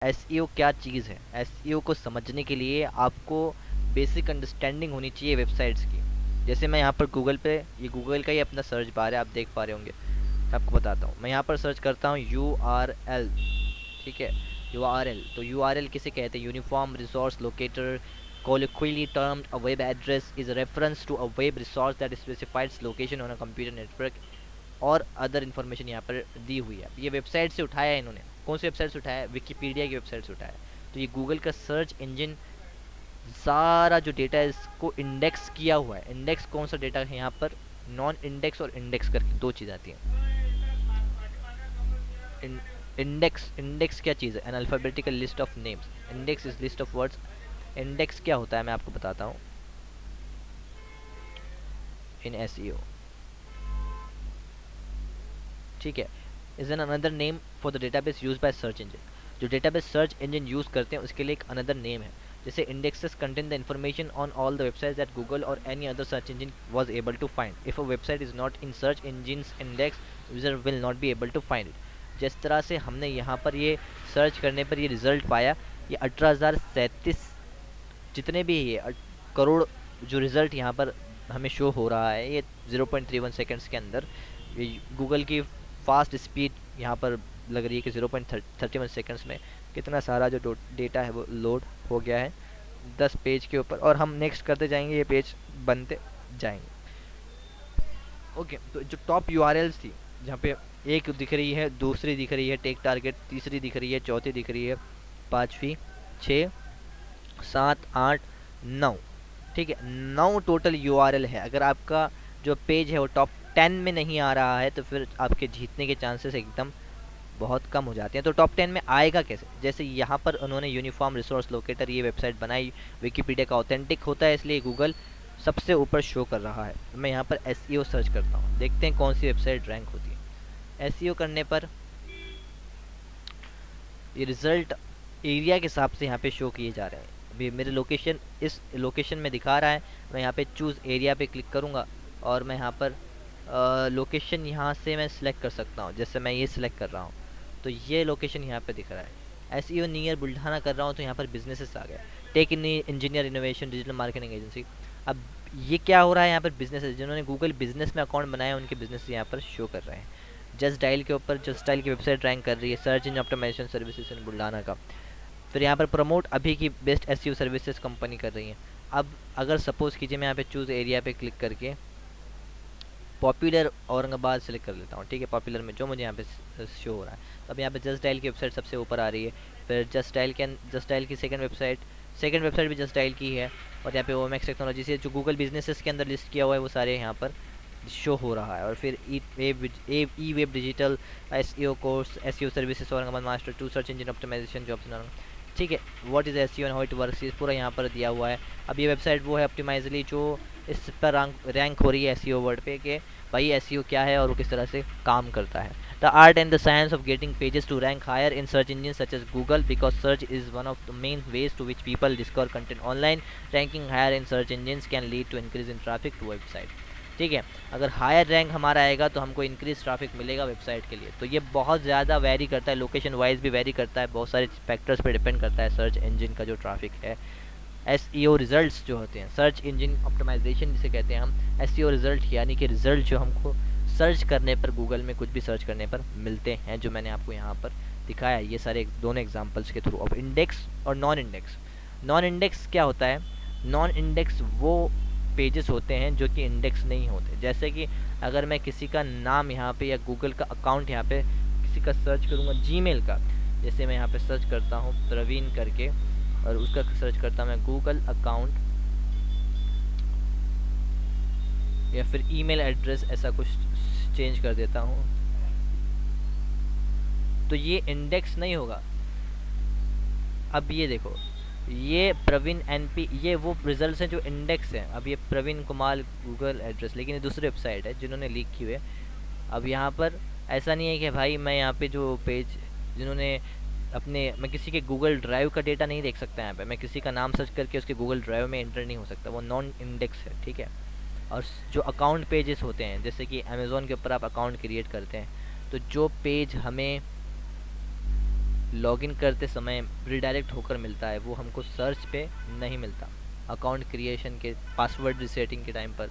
SEO क्या चीज़ है। एसईओ को समझने के लिए आपको बेसिक अंडरस्टैंडिंग होनी चाहिए वेबसाइट्स की। जैसे मैं यहाँ पर गूगल पे, ये गूगल का ही अपना सर्च बार है, आप देख पा रहे होंगे। आपको बताता हूँ, मैं यहाँ पर सर्च करता हूँ URL, ठीक है। URL, तो URL किसे कहते हैं? Uniform resource locator, colloquially termed a web address is a reference to a web resource that specifies location on a computer network और अदर इन्फॉर्मेशन यहाँ पर दी हुई है। ये वेबसाइट से उठाया है इन्होंने। कौन सी वेबसाइट से उठाया है? विकीपीडिया की वेबसाइट से उठाया है। तो ये गूगल का सर्च इंजन सारा जो डेटा है इसको इंडेक्स किया हुआ है। इंडेक्स कौन सा डेटा है यहाँ पर? नॉन इंडेक्स और इंडेक्स करके दो चीज़ आती हैं। इंडेक्स, इंडेक्स क्या चीज़ है? An alphabetical list of names. Index is list of words. Index क्या होता है मैं आपको बताता हूँ इन एसईओ, ठीक है। Is an another name for the database use by search engine. जो डेटाबेस सर्च इंजन यूज करते हैं उसके लिए एक अनदर नेम है। जैसे indexes contain the information on all the websites that Google और any other search engine was able to find. If a website is not in search engines index, user will not be able to find it. जिस तरह से हमने यहाँ पर ये search करने पर ये रिजल्ट पाया, ये 18,037 जितने भी ये करोड़ जो रिजल्ट यहाँ पर हमें शो हो रहा है, ये 0.31 सेकेंड्स के अंदर। ये गूगल की फास्ट स्पीड यहाँ पर लग रही है कि 0.31 सेकेंड्स में कितना सारा जो डेटा है वो लोड हो गया है 10 पेज के ऊपर, और हम नेक्स्ट करते जाएंगे, ये पेज बनते जाएंगे। ओके, तो जो टॉप यूआरएल्स थी, जहाँ पे एक दिख रही है, दूसरी दिख रही है टेक टारगेट, तीसरी दिख रही है, चौथी दिख रही है, पाँचवीं, 6, 7, 8, 9, ठीक है। 9 टोटल यूआरएल है। अगर आपका जो पेज है वो टॉप 10 में नहीं आ रहा है तो फिर आपके जीतने के चांसेस एकदम बहुत कम हो जाते हैं। तो टॉप 10 में आएगा कैसे? जैसे यहाँ पर उन्होंने यूनिफॉर्म रिसोर्स लोकेटर ये वेबसाइट बनाई, विकीपीडिया का ऑथेंटिक होता है इसलिए गूगल सबसे ऊपर शो कर रहा है। मैं यहाँ पर एसईओ सर्च करता हूँ, देखते हैं कौन सी वेबसाइट रैंक होती है। एसईओ करने पर ये रिज़ल्ट एरिया के हिसाब से यहाँ पे शो किए जा रहे हैं। अभी मेरे लोकेशन इस लोकेशन में दिखा रहा है, मैं यहाँ पे चूज़ एरिया पे क्लिक करूँगा और मैं यहाँ पर लोकेशन यहाँ से मैं सिलेक्ट कर सकता हूँ। जैसे मैं ये सिलेक्ट कर रहा हूँ तो ये लोकेशन यहाँ पे दिख रहा है। एसईओ नियर बुल्ढाना कर रहा हूँ तो यहाँ पर बिजनेसेस आ गया। Tech in engineer innovation digital marketing agency. अब ये क्या हो रहा है यहाँ पर? बिजनेसेस जिन्होंने गूगल बिजनेस में अकाउंट बनाया उनके बिजनेस यहाँ पर शो कर रहे हैं। जस्ट डायल के ऊपर जस्ट डायल की वेबसाइट रैंक कर रही है, search engine optimisation services in Buldhana का। फिर यहाँ पर प्रमोट अभी की बेस्ट एसईओ सर्विसेज कंपनी कर रही है। अब अगर सपोज कीजिए मैं यहाँ पे चूज़ एरिया पे क्लिक करके पॉपुलर औरंगाबाद सेलेक्ट कर लेता हूँ, ठीक है। पॉपुलर में जो मुझे यहाँ पे शो हो रहा है, तो अब यहाँ पे जस्ट डायल की वेबसाइट सबसे ऊपर आ रही है। फिर जस्ट डायल की सेकंड वेबसाइट भी जस्ट डायल की है, और यहाँ पे ओमेक्स टेक्नोलॉजी से जो गूगल बिजनेसेस के अंदर लिस्ट किया हुआ है वो सारे यहाँ पर शो हो रहा है। और फिर E web digital SEO course SEO services Aurangabad master 2 search engine optimization jobs, ठीक है। What is SEO and how it works ये पूरा यहाँ पर दिया हुआ है। अब ये वेबसाइट वो है ऑप्टिमाइजली जो इस पर रैंक हो रही है एसईओ वर्ड पे कि भाई एसईओ क्या है और वो किस तरह से काम करता है। The art and the science of getting pages to rank higher in search engine such as Google because search is one of the main ways to which people discover content online. Ranking higher in search engine can lead to increase in traffic to website, ठीक है। अगर higher rank हमारा आएगा तो हमको increase traffic मिलेगा website के लिए। तो ये बहुत ज़्यादा वेरी करता है, लोकेशन वाइज भी वेरी करता है, बहुत सारे फैक्टर्स पे डिपेंड करता है सर्च इंजन का जो ट्रैफिक है। एसईओ रिजल्ट्स जो होते हैं, सर्च इंजन ऑप्टिमाइजेशन जिसे कहते हैं हम, एसईओ रिजल्ट यानी कि रिजल्ट जो हमको सर्च करने पर गूगल में कुछ भी सर्च करने पर मिलते हैं, जो मैंने आपको यहाँ पर दिखाया है ये सारे दोनों एग्जांपल्स के थ्रू। ऑफ इंडेक्स और नॉन इंडेक्स। नॉन इंडेक्स क्या होता है? नॉन इंडेक्स वो पेजेस होते हैं जो कि इंडेक्स नहीं होते। जैसे कि अगर मैं किसी का नाम यहाँ पे या गूगल का अकाउंट यहाँ पे किसी का सर्च करूँगा, जीमेल का, जैसे मैं यहाँ पे सर्च करता हूँ प्रवीण करके और उसका सर्च करता मैं गूगल अकाउंट या फिर ईमेल एड्रेस ऐसा कुछ चेंज कर देता हूँ, तो ये इंडेक्स नहीं होगा। अब ये देखो, ये प्रवीण एनपी, ये वो रिजल्ट्स हैं जो इंडेक्स हैं। अब ये प्रवीण कुमार गूगल एड्रेस, लेकिन ये दूसरी वेबसाइट है जिन्होंने लीक की हुई है। अब यहाँ पर ऐसा नहीं है कि भाई मैं यहाँ पे जो पेज जिन्होंने अपने, मैं किसी के गूगल ड्राइव का डेटा नहीं देख सकता। यहाँ पे मैं किसी का नाम सर्च करके उसके गूगल ड्राइव में एंटर नहीं हो सकता, वो नॉन इंडेक्स है, ठीक है। और जो अकाउंट पेजेस होते हैं, जैसे कि अमेज़ोन के ऊपर आप अकाउंट क्रिएट करते हैं, तो जो पेज हमें लॉगिन करते समय रिडायरेक्ट होकर मिलता है, वो हमको सर्च पे नहीं मिलता। अकाउंट क्रिएशन के पासवर्ड रिसेटिंग के टाइम पर,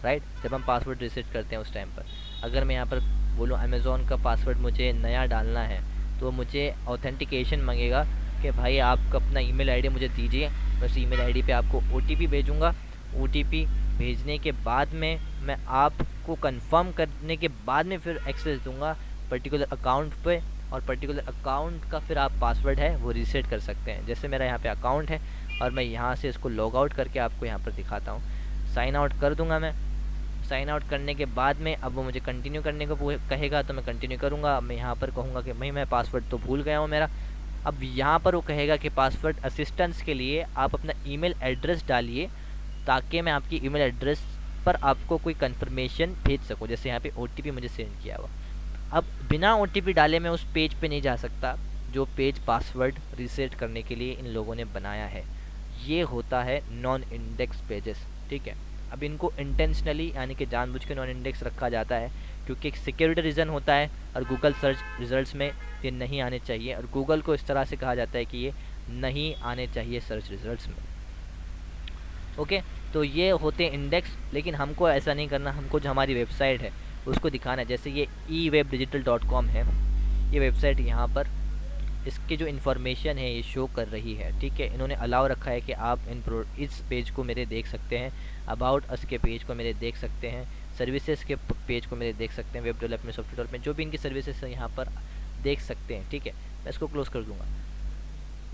राइट, जब हम पासवर्ड रिसेट करते हैं उस टाइम पर, अगर मैं यहाँ पर बोलूँ अमेज़ॉन का पासवर्ड मुझे नया डालना है, तो मुझे ऑथेंटिकेशन मांगेगा कि भाई आप अपना ईमेल आईडी मुझे दीजिए, मैं उस ईमेल आईडी पे आपको ओटीपी भेजूँगा। ओटीपी भेजने के बाद में मैं आपको कंफर्म करने के बाद में फिर एक्सेस दूंगा पर्टिकुलर अकाउंट पे, और पर्टिकुलर अकाउंट का फिर आप पासवर्ड है वो रीसेट कर सकते हैं। जैसे मेरा यहाँ पे अकाउंट है और मैं यहाँ से इसको लॉग आउट करके आपको यहाँ पर दिखाता हूँ। साइन आउट कर दूंगा मैं। साइन आउट करने के बाद में अब वो मुझे कंटिन्यू करने को कहेगा, तो मैं कंटिन्यू करूँगा। मैं यहाँ पर कहूँगा कि भाई मैं पासवर्ड तो भूल गया हूँ मेरा। अब यहाँ पर वो कहेगा कि पासवर्ड असिस्टेंस के लिए आप अपना ईमेल एड्रेस डालिए, ताकि मैं आपकी ईमेल एड्रेस पर आपको कोई कंफर्मेशन भेज सकूँ। जैसे यहाँ पे ओटीपी मुझे सेंड किया हुआ। अब बिना ओटीपी डाले मैं उस पेज पे नहीं जा सकता जो पेज पासवर्ड रीसेट करने के लिए इन लोगों ने बनाया है। ये होता है नॉन इंडेक्स पेजेस, ठीक है। अब इनको इंटेंशनली यानी कि जानबूझ के नॉन इंडेक्स रखा जाता है, क्योंकि एक सिक्योरिटी रीज़न होता है और गूगल सर्च रिजल्ट्स में ये नहीं आने चाहिए, और गूगल को इस तरह से कहा जाता है कि ये नहीं आने चाहिए सर्च रिजल्ट्स में। ओके, तो ये होते हैं इंडेक्स, लेकिन हमको ऐसा नहीं करना। हमको जो हमारी वेबसाइट है उसको दिखाना है। जैसे ये ewebdigital.com है, ये वेबसाइट, यहाँ पर इसकी जो इन्फॉर्मेशन है ये शो कर रही है, ठीक है। इन्होंने अलाउ रखा है कि आप इस पेज को मेरे देख सकते हैं, अबाउट अस के पेज को मेरे देख सकते हैं, सर्विसेज के पेज को मेरे देख सकते हैं, वेब डेवलपमेंट सॉफ्टवेयर में जो भी इनकी सर्विसेज है यहाँ पर देख सकते हैं, ठीक है। मैं इसको क्लोज कर दूँगा।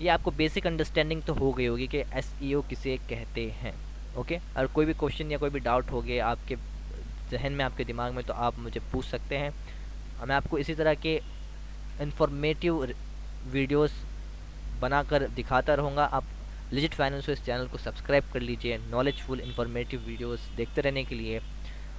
ये आपको बेसिक अंडरस्टैंडिंग तो हो गई होगी कि SEO किसे कहते हैं, ओके। और कोई भी क्वेश्चन या कोई भी डाउट हो गया आपके जहन में, आपके दिमाग में, तो आप मुझे पूछ सकते हैं। मैं आपको इसी तरह के इंफॉर्मेटिव वीडियोस बनाकर दिखाता रहूँगा। आप लिजिट फाइनेंस इस चैनल को सब्सक्राइब कर लीजिए नॉलेजफुल इंफॉर्मेटिव वीडियोस देखते रहने के लिए,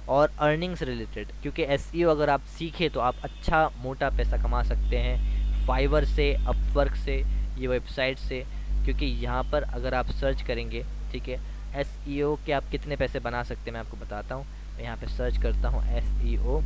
और अर्निंग्स रिलेटेड, क्योंकि SEO अगर आप सीखें तो आप अच्छा मोटा पैसा कमा सकते हैं फाइवर से, अपवर्क से, ये वेबसाइट से। क्योंकि यहाँ पर अगर आप सर्च करेंगे, ठीक है, SEO के आप कितने पैसे बना सकते हैं मैं आपको बताता हूँ। मैं यहाँ पे सर्च करता हूँ SEO,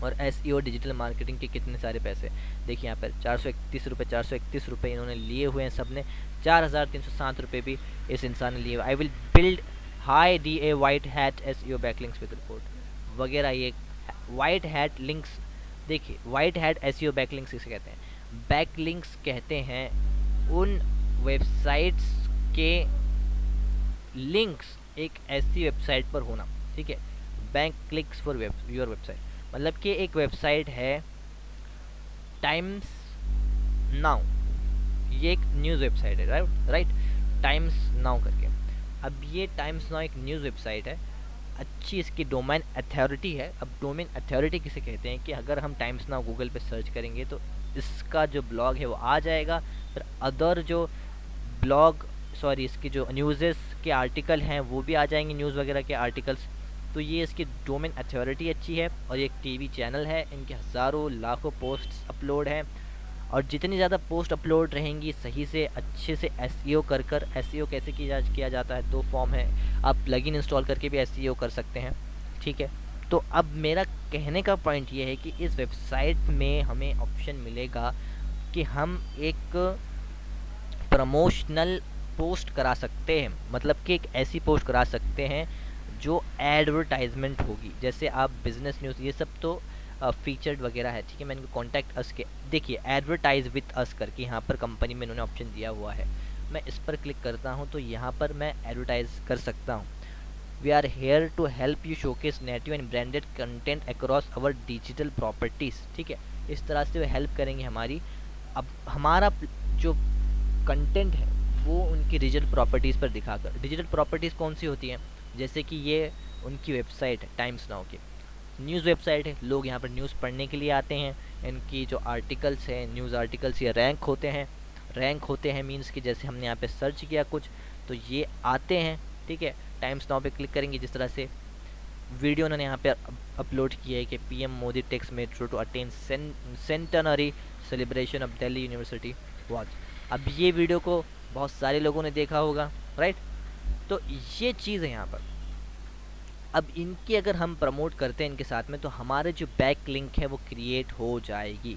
और SEO डिजिटल मार्केटिंग के कितने सारे पैसे। देखिए यहाँ पर 431 रुपये इन्होंने लिए हुए हैं सब ने। 4307 रुपये भी इस इंसान ने लिए हुए। I will build high DA white hat SEO backlinks with report वगैरह। ये वाइट हैट लिंक्स, देखिए वाइट हैट SEO बैकलिंक्स किसे कहते हैं? बैकलिंक्स कहते हैं उन वेबसाइट्स के लिंक्स एक ऐसी वेबसाइट पर होना, ठीक है। Bank clicks for your website, मतलब कि एक वेबसाइट है टाइम्स नाउ, ये एक न्यूज़ वेबसाइट है, राइट, टाइम्स नाउ करके। अब ये टाइम्स नाउ एक न्यूज़ वेबसाइट है, अच्छी इसकी डोमेन अथॉरिटी है। अब डोमेन अथॉरिटी किसे कहते हैं कि अगर हम टाइम्स नाउ गूगल पे सर्च करेंगे तो इसका जो ब्लॉग है वो आ जाएगा, फिर अदर जो ब्लॉग इसकी जो न्यूज़ेस के आर्टिकल हैं वो भी आ जाएंगे, न्यूज़ वगैरह के आर्टिकल्स। तो ये इसकी डोमेन अथॉरिटी अच्छी है, और ये एक टीवी चैनल है, इनके हज़ारों लाखों पोस्ट्स अपलोड हैं, और जितनी ज़्यादा पोस्ट अपलोड रहेंगी सही से अच्छे से SEO कर SEO कैसे किया जाता है, 2 फॉर्म है। आप प्लगइन इंस्टॉल करके भी SEO कर सकते हैं, ठीक है। तो अब मेरा कहने का पॉइंट ये है कि इस वेबसाइट में हमें ऑप्शन मिलेगा कि हम एक प्रमोशनल पोस्ट करा सकते हैं, मतलब कि एक ऐसी पोस्ट करा सकते हैं जो एडवर्टाइजमेंट होगी। जैसे आप बिजनेस न्यूज़, ये सब तो फीचर्ड वगैरह है, ठीक है। मैंने कॉन्टैक्ट अस के, देखिए एडवर्टाइज विथ अस करके यहाँ पर कंपनी में इन्होंने ऑप्शन दिया हुआ है। मैं इस पर क्लिक करता हूँ तो यहाँ पर मैं एडवर्टाइज कर सकता हूँ। We are here to help you showcase native and branded content across our digital properties, ठीक है। इस तरह से वो हेल्प करेंगे हमारी। अब हमारा जो कंटेंट है वो उनकी डिजिटल प्रॉपर्टीज़ पर दिखाकर। डिजिटल प्रॉपर्टीज़ कौन सी होती हैं? जैसे कि ये उनकी वेबसाइट है टाइम्स नाउ की, न्यूज़ वेबसाइट है, लोग यहाँ पर न्यूज़ पढ़ने के लिए आते हैं। इनकी जो आर्टिकल्स हैं, न्यूज़ आर्टिकल्स, ये रैंक होते हैं मीन्स कि जैसे हमने यहाँ पे सर्च किया कुछ तो ये आते हैं, ठीक है। टाइम्स नाउ पे क्लिक करेंगे, जिस तरह से वीडियो उन्होंने यहाँ पे अपलोड किया है कि PM Modi takes metro to attend centenary celebration of Delhi university watch. अब ये वीडियो को बहुत सारे लोगों ने देखा होगा, राइट। तो ये चीज़ है यहाँ पर। अब इनकी अगर हम प्रमोट करते हैं इनके साथ में, तो हमारे जो बैक लिंक है वो क्रिएट हो जाएगी,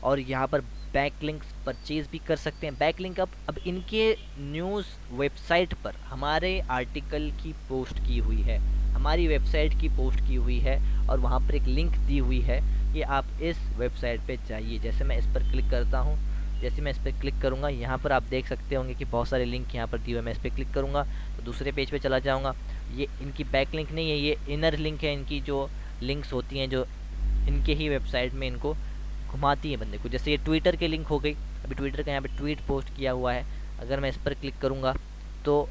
और यहाँ पर बैकलिंक्स परचेज भी कर सकते हैं। बैकलिंक अब इनके न्यूज़ वेबसाइट पर हमारे आर्टिकल की पोस्ट की हुई है, हमारी वेबसाइट की पोस्ट की हुई है, और वहाँ पर एक लिंक दी हुई है कि आप इस वेबसाइट पे जाइए। जैसे मैं इस पर क्लिक करता हूँ, जैसे मैं इस पर क्लिक करूँगा, यहाँ पर आप देख सकते होंगे कि बहुत सारे लिंक यहाँ पर दिए हुए। मैं इस पर क्लिक करूँगा तो दूसरे पेज पे चला जाऊँगा। ये इनकी बैक लिंक नहीं है, ये इनर लिंक है। इनकी जो लिंक्स होती हैं जो इनके ही वेबसाइट में इनको घुमाती है बंदे को। जैसे ये ट्विटर के लिंक हो गई, अभी ट्विटर का यहाँ पे ट्वीट पोस्ट किया हुआ है, अगर मैं इस पर क्लिक करूँगा तो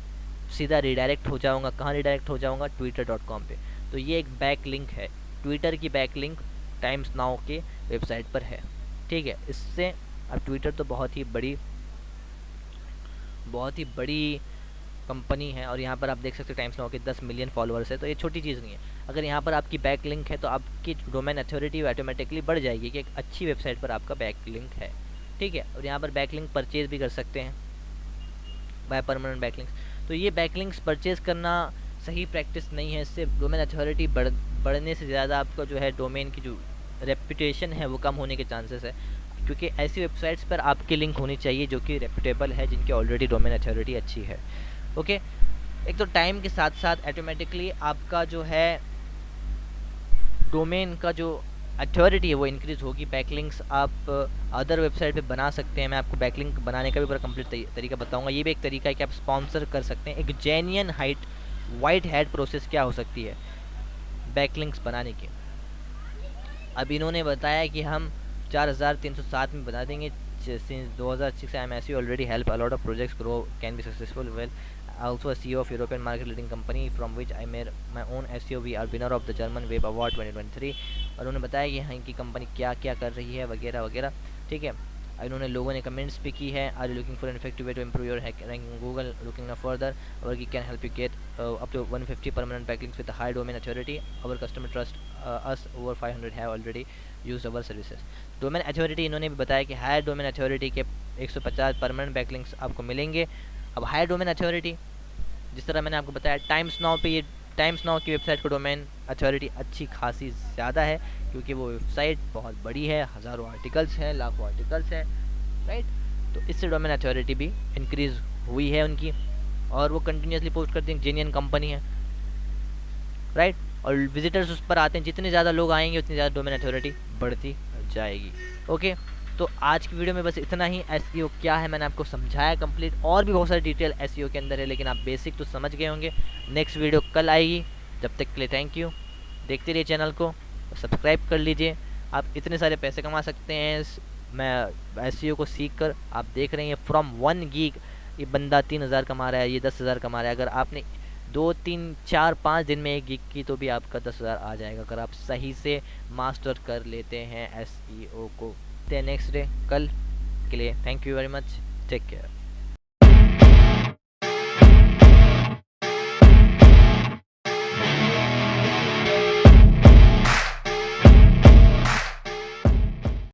सीधा रिडायरेक्ट हो जाऊँगा। कहाँ रिडायरेक्ट हो जाऊँगा? twitter.com पे। तो ये एक बैक लिंक है, ट्विटर की बैक लिंक टाइम्स नाउ के वेबसाइट पर है। ठीक है, इससे अब ट्विटर तो बहुत ही बड़ी कंपनी है, और यहाँ पर आप देख सकते हो टाइम्स नाउ के 10 मिलियन फॉलोअर्स है। तो ये छोटी चीज़ नहीं है। अगर यहाँ पर आपकी बैक लिंक है तो आपकी डोमेन अथॉरिटी ऑटोमेटिकली बढ़ जाएगी कि एक अच्छी वेबसाइट पर आपका बैक लिंक है। ठीक है, और यहाँ पर बैक लिंक परचेज भी कर सकते हैं बाय परमानेंट बैक लिंक्स। तो ये बैक लिंक्स परचेज करना सही प्रैक्टिस नहीं है। इससे डोमेन अथॉरिटी बढ़ने से ज़्यादा आपका जो है डोमेन की जो रेपुटेशन है वो कम होने के चांसेस है, क्योंकि ऐसी वेबसाइट्स पर आपकी लिंक होनी चाहिए जो कि रेपुटेबल है, जिनकी ऑलरेडी डोमेन अथॉरिटी अच्छी है। ओके, एक तो टाइम के साथ साथ ऑटोमेटिकली आपका जो है डोमेन का जो अथॉरिटी है वो इंक्रीज होगी। बैकलिंक्स आप अदर वेबसाइट पे बना सकते हैं। मैं आपको बैकलिंक बनाने का भी पूरा कंप्लीट तरीका बताऊंगा। ये भी एक तरीका है कि आप स्पॉन्सर कर सकते हैं। एक जेन्युइन वाइट हैट प्रोसेस क्या हो सकती है बैकलिंक्स बनाने की। अब इन्होंने बताया कि हम 4307 में बना देंगे। Since 2006 I am SEO already help a lot of projects grow can be successful well also a CEO of European market leading company from which I made my own SEO. We are winner of the German Web Award 2023। और उन्होंने बताया कि यहाँ की company क्या क्या कर रही है वगैरह वगैरह। ठीक है, इन्होंने लोगों ने कमेंट्स भी की है। Are you looking for an effective way to improve your ranking Google, looking no further, और we can help you get up to 150 permanent backlinks with a high domain authority. Our customer trust us, over 500 have already used our services। Domain authority इन्होंने भी बताया कि higher domain authority के 150 permanent backlinks आपको मिलेंगे। अब higher domain authority, जिस तरह मैंने आपको बताया टाइम्स नाउ पे, ये टाइम्स नाउ की वेबसाइट को डोमेन अथॉरिटी अच्छी खासी ज़्यादा है, क्योंकि वो वेबसाइट बहुत बड़ी है, हज़ारों आर्टिकल्स हैं, लाखों आर्टिकल्स हैं, राइट। तो इससे डोमेन अथॉरिटी भी इंक्रीज़ हुई है उनकी, और वो कंटिन्यूसली पोस्ट करती हैं। जेन्युइन कंपनी है, राइट। और विजिटर्स उस पर आते हैं, जितने ज़्यादा लोग आएंगे उतनी ज़्यादा डोमेन अथॉरिटी बढ़ती जाएगी। ओके, तो आज की वीडियो में बस इतना ही। एसईओ क्या है मैंने आपको समझाया कंप्लीट, और भी बहुत सारी डिटेल एसईओ के अंदर है, लेकिन आप बेसिक तो समझ गए होंगे। नेक्स्ट वीडियो कल आएगी, जब तक के लिए थैंक यू। देखते रहिए चैनल को, सब्सक्राइब कर लीजिए। आप इतने सारे पैसे कमा सकते हैं। मैं एसईओ को सीख कर, आप देख रहे हैं फ्रॉम 1 गीग ये बंदा 3000 कमा रहा है, ये 10,000 कमा रहा है। अगर आपने 2 3 4 5 दिन में 1 गीग की तो भी आपका 10,000 आ जाएगा, अगर आप सही से मास्टर कर लेते हैं एसईओ को। नेक्स्ट डे कल के लिए thank you very much, take care.